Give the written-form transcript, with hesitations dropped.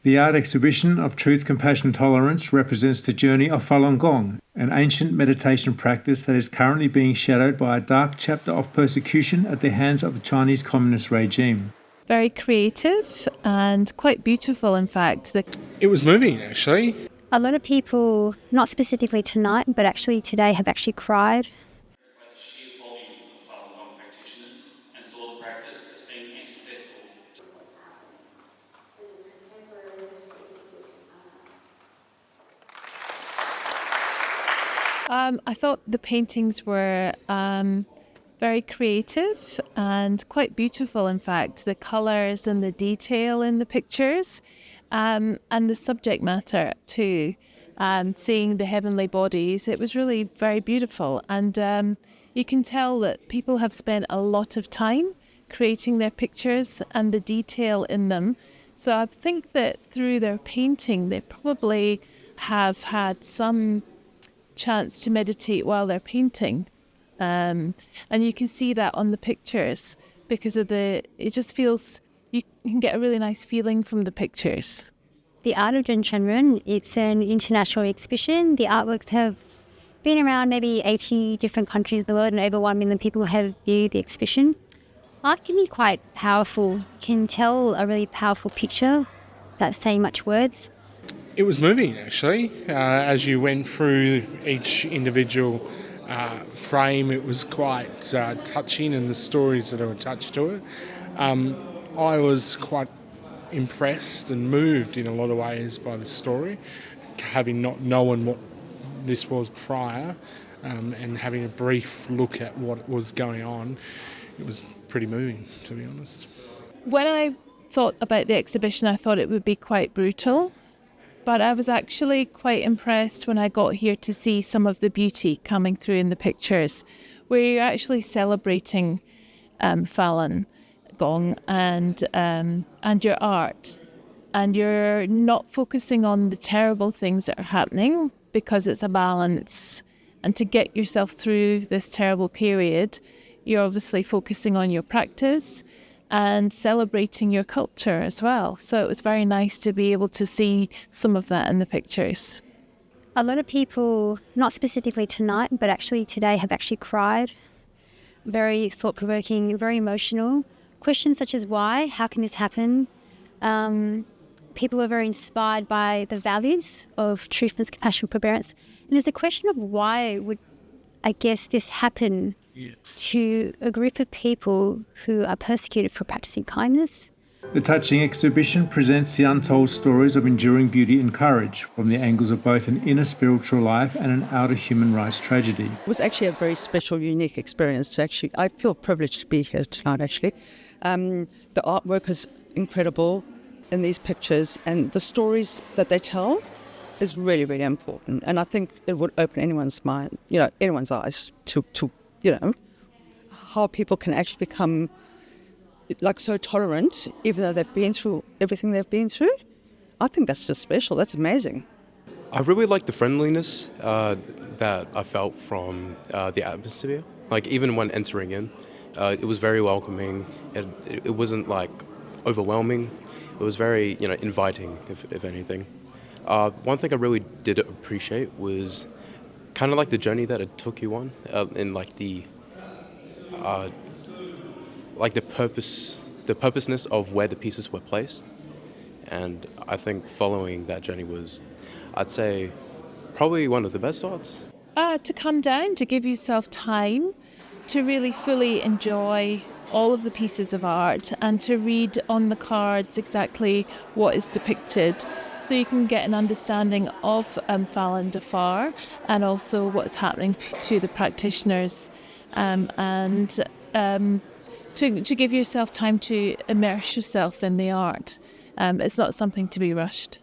The art exhibition of Truth, Compassion, Tolerance represents the journey of Falun Gong, an ancient meditation practice that is currently being shadowed by a dark chapter of persecution at the hands of the Chinese Communist regime. Very creative and quite beautiful, in fact. It was moving, actually. A lot of people, not specifically tonight, but actually today, have actually cried. By the sheer volume of Falun Gong practitioners and saw the practice as being antithetical. What's happening? This is contemporary history. I thought the paintings were very creative and quite beautiful, in fact. The colours and the detail in the pictures and the subject matter too. Seeing the heavenly bodies, it was really very beautiful. And you can tell that people have spent a lot of time creating their pictures and the detail in them. So I think that through their painting, they probably have had some chance to meditate while they're painting. And you can see that on the pictures because of it just feels, you can get a really nice feeling from the pictures. The Art of Zhenchenren, it's an international exhibition. The artworks have been around maybe 80 different countries in the world and over 1 million people have viewed the exhibition. Art can be quite powerful, can tell a really powerful picture without saying much words. It was moving, actually. As you went through each individual frame, it was quite touching, and the stories that are attached to it. I was quite impressed and moved in a lot of ways by the story, having not known what this was prior, and having a brief look at what was going on. It was pretty moving, to be honest. When I thought about the exhibition, I thought it would be quite brutal. But I was actually quite impressed when I got here to see some of the beauty coming through in the pictures, where you're actually celebrating Falun Gong and your art. And you're not focusing on the terrible things that are happening because it's a balance. And to get yourself through this terrible period, you're obviously focusing on your practice and celebrating your culture as well. So it was very nice to be able to see some of that in the pictures. A lot of people, not specifically tonight, but actually today, have actually cried. Very thought-provoking, very emotional. Questions such as why, how can this happen? People were very inspired by the values of truthfulness, compassion, forbearance. And there's a question of why would, I guess, this happen to a group of people who are persecuted for practicing kindness. The touching exhibition presents the untold stories of enduring beauty and courage from the angles of both an inner spiritual life and an outer human rights tragedy. It was actually a very special, unique experience to actually, I feel privileged to be here tonight actually. The artwork is incredible in these pictures, and the stories that they tell is really, really important. And I think it would open anyone's mind, anyone's eyes to how people can actually become so tolerant, even though they've been through everything they've been through. I think that's just special. That's amazing. I really like the friendliness that I felt from the atmosphere. Like even when entering in, it was very welcoming. It wasn't overwhelming. It was very inviting, if anything. One thing I really did appreciate was kind of the journey that it took you on, and the purposeness of where the pieces were placed. And I think following that journey was, I'd say, probably one of the best parts. To come down, to give yourself time to really fully enjoy all of the pieces of art and to read on the cards exactly what is depicted, so you can get an understanding of Falun Dafa and also what's happening to the practitioners, and to give yourself time to immerse yourself in the art. It's not something to be rushed.